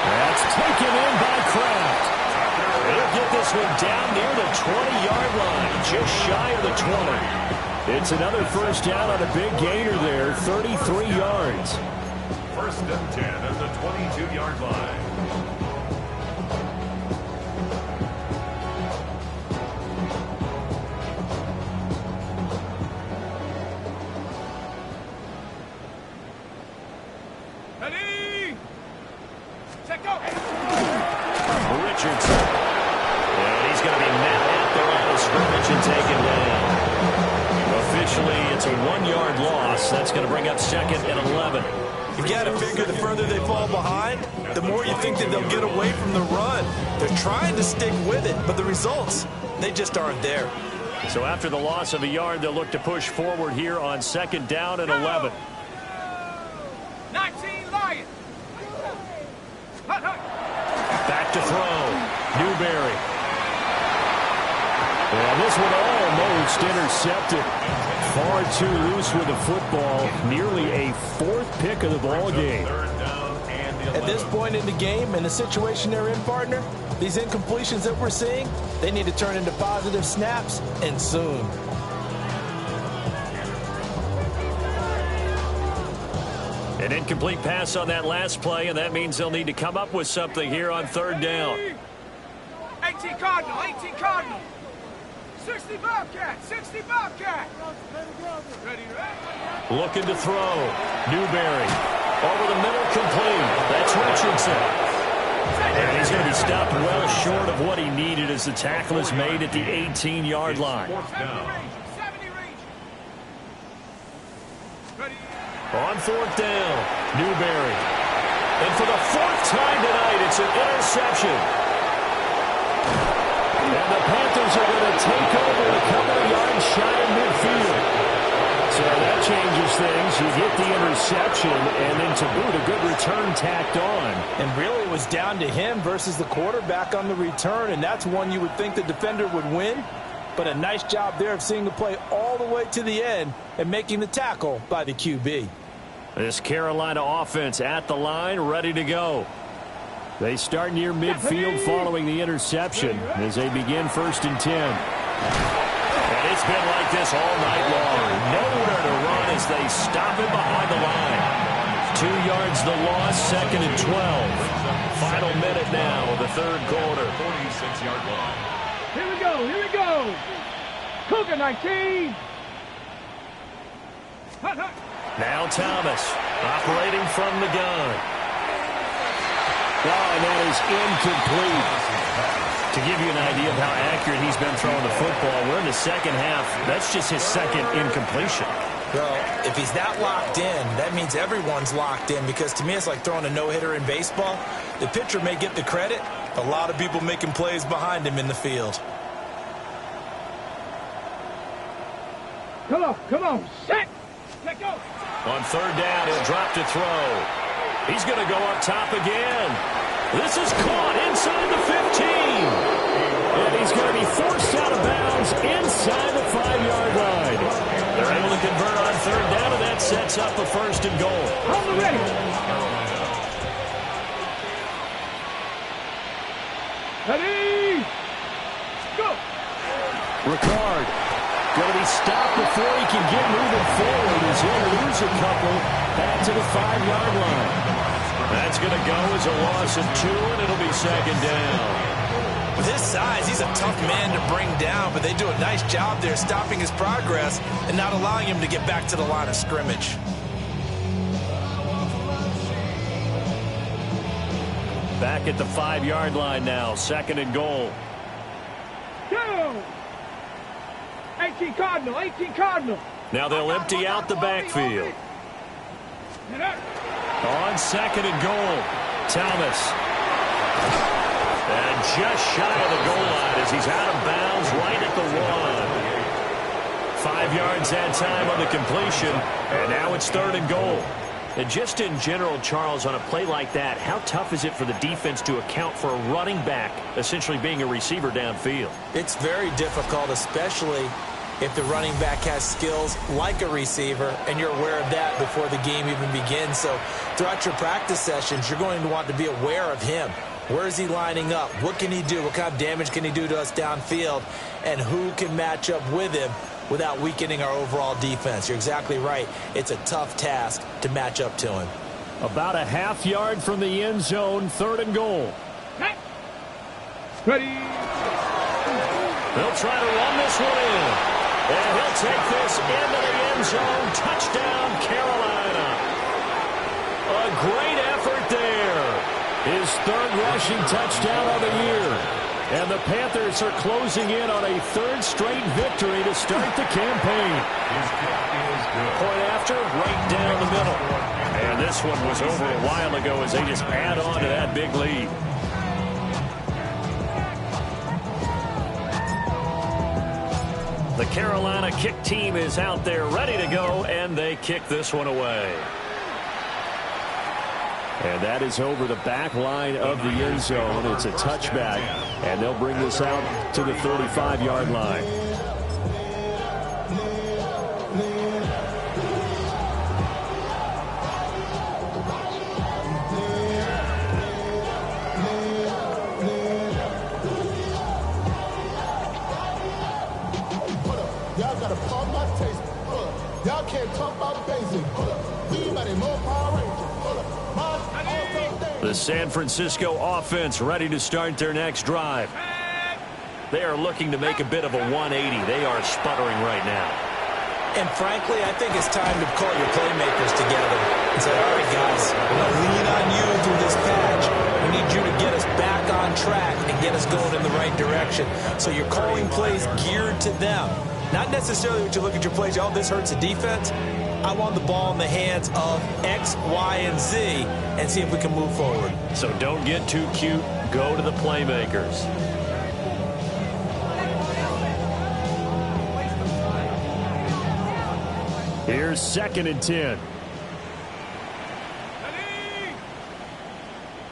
That's taken in by Kraft. They'll get this one down near the 20-yard line, just shy of the 20. It's another first down on a big gainer there, 33 yards. First and 10 at the 22-yard line. Ready? Set go. Richardson. And he's going to be met at the line of scrimmage and taken down. Officially, it's a 1-yard loss. That's going to bring up second and 11. You've got to figure the further they fall behind, the more you think that they'll get away from the run. They're trying to stick with it, but the results, they just aren't there. So after the loss of a yard, they'll look to push forward here on 2nd down and 11. 19 Lions. Hut, hut. Back to throw. Newberry. And this one almost intercepted. Far too loose with the football. Nearly a 4th pick of the ball game. At this point in the game, in the situation they're in, partner, these incompletions that we're seeing, they need to turn into positive snaps, and soon. An incomplete pass on that last play, and that means they'll need to come up with something here on 3rd down. 18 Cardinal, 18 Cardinal. 60 Bobcat, 60 Bobcat. Ready, ready. Looking to throw. Newberry. Over the middle, complete. That's Richardson. And he's going to be stopped well short of what he needed as the tackle is made at the 18-yard line. 70 range. Ready. On 4th down, Newberry. And for the 4th time tonight, it's an interception. And the Panthers are going to take over a couple of yards shy of midfield. So that changes things. You get the interception, and then to boot, a good return tacked on. And really, it was down to him versus the quarterback on the return, and that's one you would think the defender would win. But a nice job there of seeing the play all the way to the end and making the tackle by the QB. This Carolina offense at the line, ready to go. They start near midfield following the interception as they begin 1st and 10. And it's been like this all night long. Nowhere to run as they stop him behind the line. 2 yards the loss, 2nd and 12. Final minute now of the 3rd quarter. 46-yard line. Here we go, here we go. Cougar 19. Hut, hut. Now Thomas operating from the gun. Oh, and that is incomplete. To give you an idea of how accurate he's been throwing the football, we're in the 2nd half. That's just his 2nd incompletion. Well, if he's that locked in, that means everyone's locked in, because to me it's like throwing a no-hitter in baseball. The pitcher may get the credit. A lot of people making plays behind him in the field. Come on, set. Let go. On 3rd down, he'll drop to throw. He's going to go up top again. This is caught inside the 15. And he's going to be forced out of bounds inside the 5-yard line. They're able to convert on 3rd down, and that sets up a 1st and goal. On the ready. Ready. Go. Ricard going to be stopped before he can get moving forward as he'll lose a couple back to the 5-yard line. That's going to go as a loss of 2, and it'll be 2nd down. With his size, he's a tough man to bring down, but they do a nice job there stopping his progress and not allowing him to get back to the line of scrimmage. Back at the 5-yard line now, 2nd and goal. Go. 18 Cardinal, 18 Cardinal. Now they'll empty out the backfield. On 2nd and goal, Thomas. And just shy of the goal line as he's out of bounds right at the 1. 5 yards that time on the completion, and now it's 3rd and goal. And just in general, Charles, on a play like that, how tough is it for the defense to account for a running back essentially being a receiver downfield? It's very difficult, especially if the running back has skills like a receiver, and you're aware of that before the game even begins. So throughout your practice sessions, you're going to want to be aware of him. Where is he lining up? What can he do? What kind of damage can he do to us downfield? And who can match up with him without weakening our overall defense? You're exactly right. It's a tough task to match up to him. About a half yard from the end zone, 3rd and goal. Ready. They'll try to run this one in. And he'll take this into the end zone. Touchdown, Carolina. A great effort there. His 3rd rushing touchdown of the year. And the Panthers are closing in on a 3rd straight victory to start the campaign. Point after, right down the middle. And this one was over a while ago as they just add on to that big lead. The Carolina kick team is out there ready to go, and they kick this one away. And that is over the back line of the end zone. It's a touchback, and they'll bring this out to the 35-yard line. Y'all gotta pump my taste. Y'all can't talk about basic. We ready more Power Rangers. The San Francisco offense ready to start their next drive. They are looking to make a bit of a 180. They are sputtering right now. And frankly, I think it's time to call your playmakers together and say, all right, guys, we're going to lean on you through this patch. We need you to get us back on track and get us going in the right direction. So you're calling plays geared to them. Not necessarily when you look at your plays, oh, this hurts the defense. I want the ball in the hands of X, Y, and Z and see if we can move forward. So don't get too cute. Go to the playmakers. Here's 2nd and 10.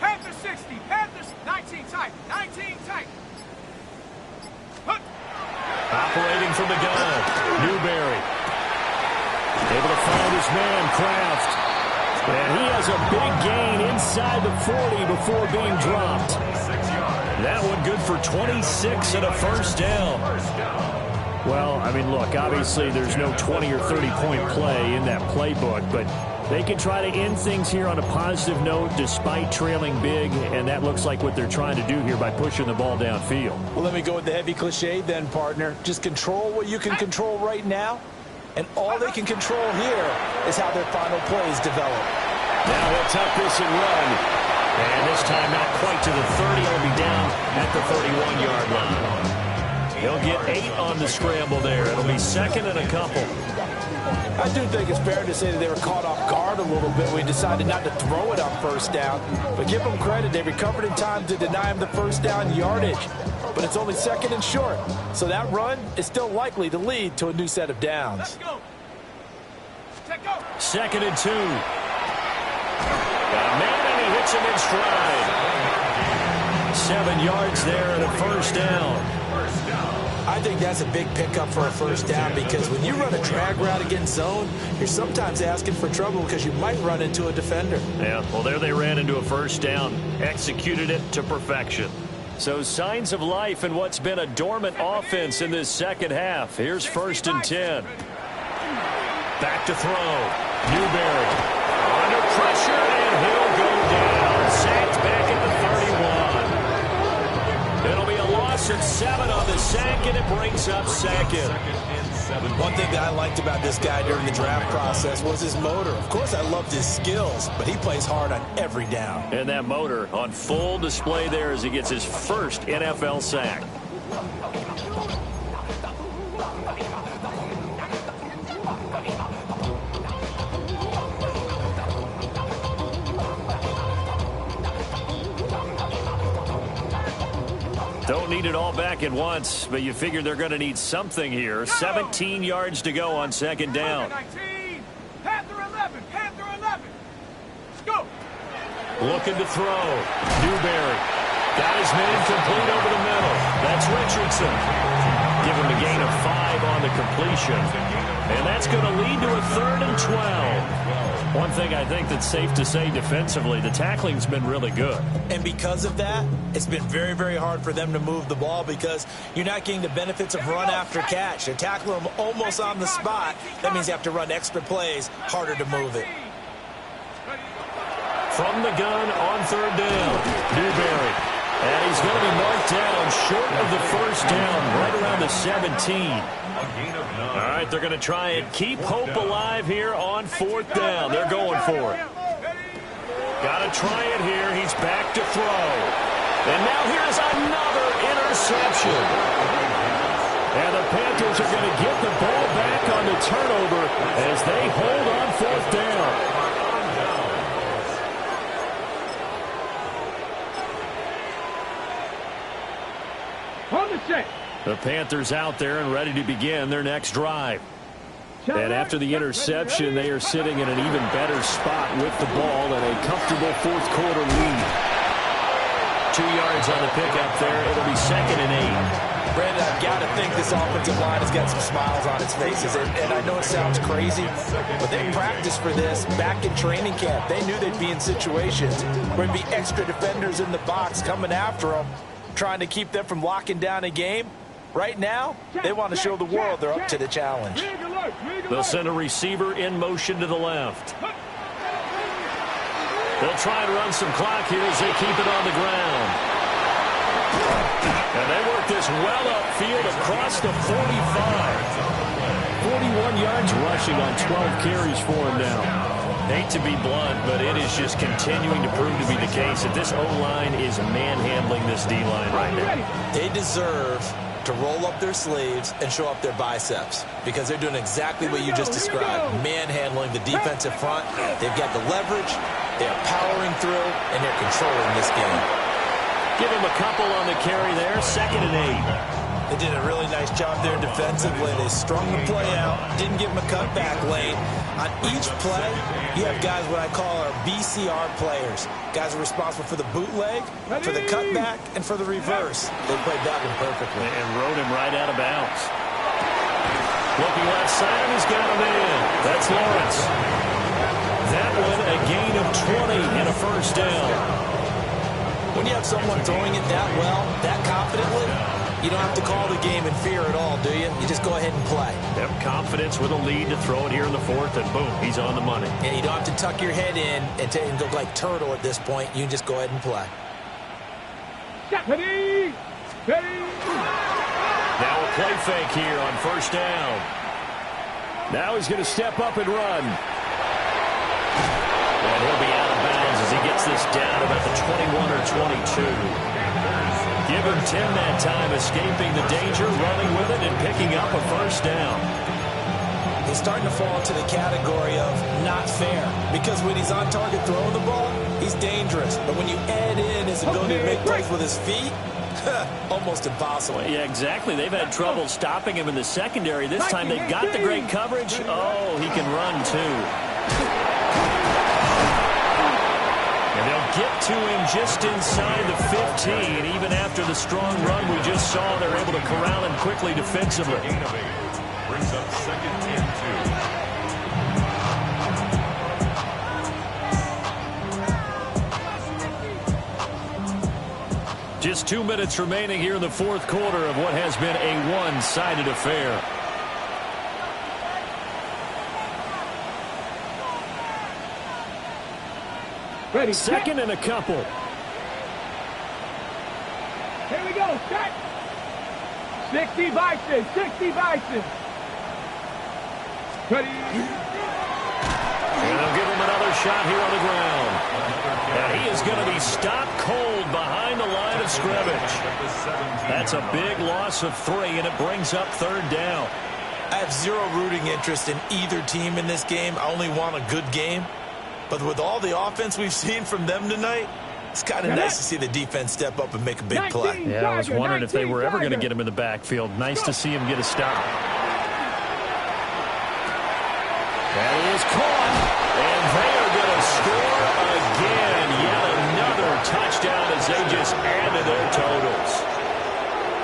Panthers 60. Panthers 19 tight. 19 tight. Operating from the gun. Newberry. Able to find his man, Kraft. And he has a big gain inside the 40 before being dropped. That one good for 26 and a first down. Well, I mean, look, obviously there's no 20 or 30-point play in that playbook, but they can try to end things here on a positive note despite trailing big, and that looks like what they're trying to do here by pushing the ball downfield. Well, let me go with the heavy cliche then, partner. Just control what you can control right now, and all they can control here is how their final plays develop. Now he'll tuck this and run. And this time not quite to the 30. He'll be down at the 31-yard line. He'll get 8 on the scramble there. It'll be 2nd and a couple. I do think it's fair to say that they were caught off guard a little bit. We decided not to throw it on first down. But give them credit. They recovered in time to deny him the first down yardage. But it's only 2nd and short. So that run is still likely to lead to a new set of downs. Let's go. Check go. 2nd and 2. Got a man and he hits him in stride. 7 yards there and a first down. I think that's a big pickup for a first down because when you run a drag route against zone, you're sometimes asking for trouble because you might run into a defender. Yeah, well, there they ran into a first down. Executed it to perfection. So signs of life in what's been a dormant offense in this second half. Here's 1st and 10. Back to throw. Newberry under pressure, and he'll go down. Sacked back at the 31. It'll be a loss of 7 on the sack, and it brings up 2nd. One thing that I liked about this guy during the draft process was his motor. Of course, I loved his skills, but he plays hard on every down. And that motor on full display there as he gets his first NFL sack. Don't need it all back at once, but you figure they're going to need something here. 17 yards to go on 2nd down. 19. Panther 11. Panther 11. Let's go. Looking to throw. Newberry. Got his man complete over the middle. That's Richardson. Give him a gain of 5 on the completion. And that's going to lead to a 3rd and 12. One thing I think that's safe to say defensively, the tackling's been really good. And because of that, it's been very, very hard for them to move the ball because you're not getting the benefits of run after catch. They're tackling them almost on the spot. That means you have to run extra plays, harder to move it. From the gun on 3rd down, Newberry. And he's going to be marked down short of the first down, right around the 17. All right, they're going to try and keep hope alive here on 4th down. They're going for it. Got to try it here. He's back to throw. And now here's another interception. And the Panthers are going to get the ball back on the turnover as they hold on 4th down. On the set. The Panthers out there and ready to begin their next drive. And after the interception, they are sitting in an even better spot with the ball and a comfortable fourth-quarter lead. 2 yards on the pickup there. It'll be 2nd and 8. Brandon, I've got to think this offensive line has got some smiles on its faces. And I know it sounds crazy, but they practiced for this back in training camp. They knew they'd be in situations where there'd be extra defenders in the box coming after them, trying to keep them from locking down a game. Right now, they want to show the world they're up to the challenge. They'll send a receiver in motion to the left. They'll try and run some clock here as they keep it on the ground. And they work this well upfield across the 45. 41 yards rushing on 12 carries for him now. Hate to be blunt, but it is just continuing to prove to be the case that this O-line is manhandling this D-line right now. They deserve to roll up their sleeves and show up their biceps because they're doing exactly what you just described, manhandling the defensive front. They've got the leverage, they're powering through, and they're controlling this game. Give him a couple on the carry there, 2nd and 8. They did a really nice job there defensively. They strung the play out, didn't give him a cutback late. On each play, you have guys what I call our BCR players. Guys are responsible for the bootleg, for the cutback, and for the reverse. They played that one perfectly. And rode him right out of bounds. Looking left side, he's got him in. That's Lawrence. That one, a gain of 20 and a first down. When you have someone throwing it that well, that confidently, you don't have to call the game in fear at all, do you? You just go ahead and play. Yep, confidence with a lead to throw it here in the 4th, and boom, he's on the money. And you don't have to tuck your head in and look like turtle at this point. You just go ahead and play. Ready? Ready? Now a play fake here on first down. Now he's going to step up and run. And he'll be out of bounds as he gets this down about the 21 or 22. Give him 10 that time, escaping the danger, running with it, and picking up a first down. He's starting to fall into the category of not fair because when he's on target throwing the ball, he's dangerous. But when you add in his ability to make plays with his feet, almost impossible. Yeah, exactly. They've had trouble stopping him in the secondary. This time they've got the great coverage. Oh, he can run too. And they'll get to him just inside the 15. Even after the strong run we just saw, they're able to corral him quickly defensively. Brings up 2nd and 2. Just 2 minutes remaining here in the 4th quarter of what has been a one-sided affair. Ready, 2nd and a couple. Here we go, set. 60 Bison, 60 Bison. Ready? And they'll give him another shot here on the ground. And he is going to be stopped cold behind the line of scrimmage. That's a big loss of 3, and it brings up 3rd down. I have zero rooting interest in either team in this game. I only want a good game. But with all the offense we've seen from them tonight, it's kind of nice to see the defense step up and make a big play. Yeah, I was wondering if they were ever going to get him in the backfield. Nice to see him get a stop. That is caught, and they are going to score again. Yet another touchdown as they just added their totals.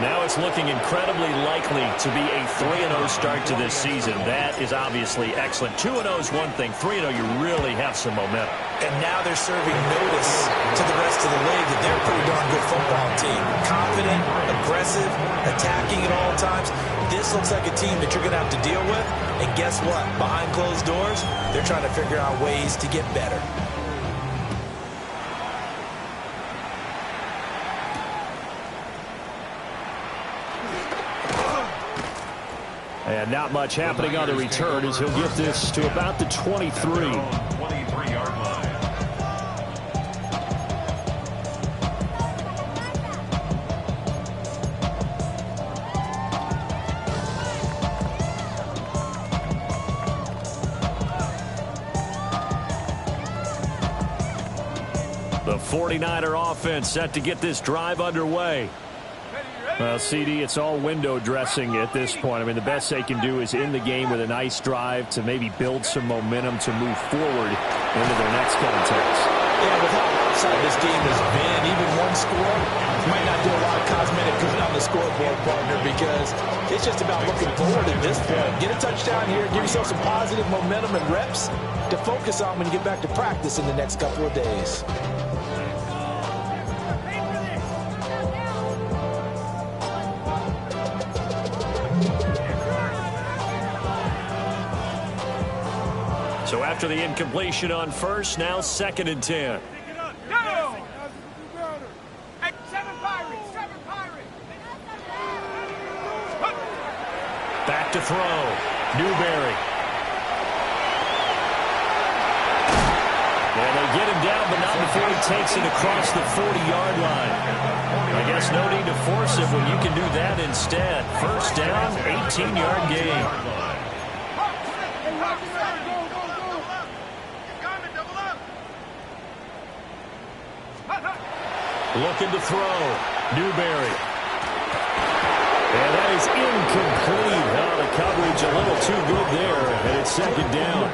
Now it's looking incredibly likely to be a 3-0 start to this season. That is obviously excellent. 2-0 is one thing. 3-0, you really have some momentum. And now they're serving notice to the rest of the league that they're a pretty darn good football team. Confident, aggressive, attacking at all times. This looks like a team that you're going to have to deal with. And guess what? Behind closed doors, they're trying to figure out ways to get better. And not much happening on the return as he'll get this to about the 23. 23-yard line. The 49er offense set to get this drive underway. Ready, ready. Well, CD, it's all window dressing at this point. I mean, the best they can do is in the game with a nice drive to maybe build some momentum to move forward into their next contest. Yeah, with how outside this game has been, even one score might not do a lot of cosmetic good on the scoreboard, partner, because it's just about looking forward at this point. Get a touchdown here, give yourself some positive momentum and reps to focus on when you get back to practice in the next couple of days. So after the incompletion on first, now 2nd and 10. Go! 7 Pirates! Back to throw. Newberry. And they get him down, but not before he takes it across the 40-yard line. I guess no need to force it when you can do that instead. First down, 18-yard gain. Looking to throw. Newberry. And that is incomplete. Oh, the coverage a little too good there. And it's 2nd down.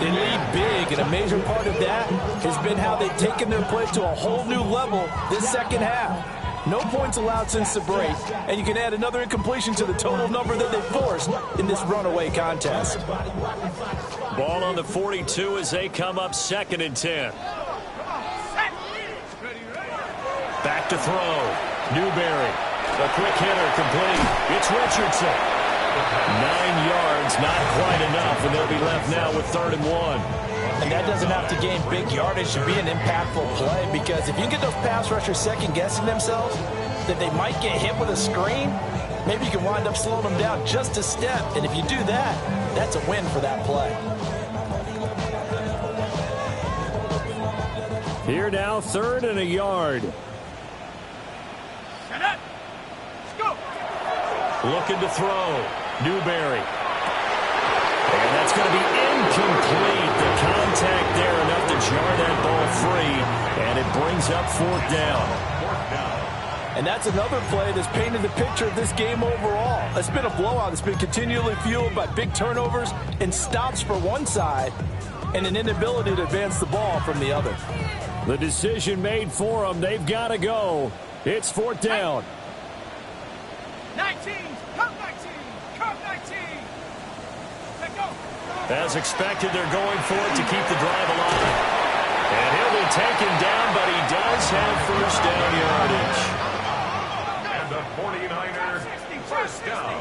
They lead big, and a major part of that has been how they've taken their play to a whole new level this second half. No points allowed since the break, and you can add another incompletion to the total number that they forced in this runaway contest. Ball on the 42 as they come up 2nd and 10. Back to throw. Newberry. A quick hitter complete. It's Richardson. 9 yards, not quite enough, and they'll be left now with 3rd and 1. And that doesn't have to gain big yardage to be an impactful play, because if you get those pass rushers second-guessing themselves that they might get hit with a screen, maybe you can wind up slowing them down just a step. And if you do that, that's a win for that play. Here now, 3rd and a yard. Looking to throw. Newberry. And that's going to be incomplete. The contact there enough to jar that ball free. And it brings up 4th down. And that's another play that's painted the picture of this game overall. It's been a blowout. It's been continually fueled by big turnovers and stops for one side and an inability to advance the ball from the other. The decision made for them. They've got to go. It's 4th down. 19, come 19, come 19. Let go. As expected, they're going for it to keep the drive alive. And he'll be taken down, but he does have first down yardage. And the 49ers, first down.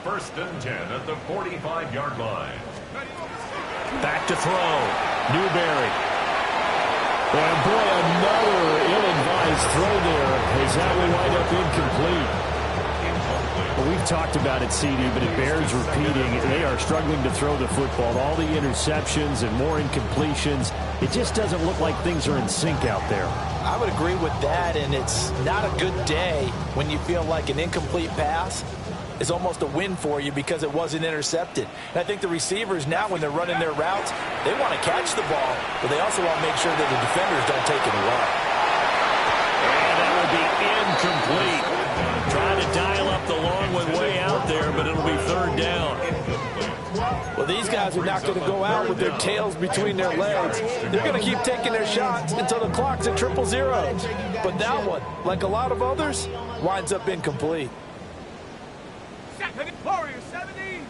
1st and 10 at the 45-yard line. Back to throw. Newberry. And boy, another ill-advised throw there as that will wind up incomplete. Well, we've talked about it, CD, but it bears repeating. They are struggling to throw the football. All the interceptions and more incompletions. It just doesn't look like things are in sync out there. I would agree with that, and it's not a good day when you feel like an incomplete pass is almost a win for you because it wasn't intercepted. And I think the receivers now, when they're running their routes, they want to catch the ball, but they also want to make sure that the defenders don't take it away. And that will be incomplete. Trying to dial up the long one way out there, but it'll be 3rd down. Well, these guys are not going to go out with their tails between their legs. They're going to keep taking their shots until the clock's at 0-0. But that one, like a lot of others, winds up incomplete. Warriors 70,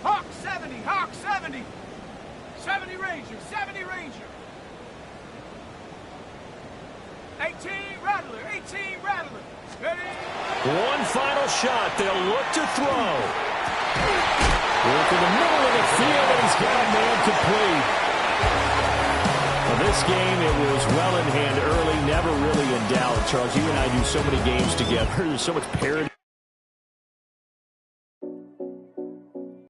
Hawk 70, Hawk 70, 70 Ranger, 70 Ranger. 18 Rattler, 18 Rattler. Ready? One final shot. They'll look to throw. Work in the middle of the field, and he's got a man complete. Well, this game, it was well in hand early, never really in doubt. Charles, you and I do so many games together. There's so much parity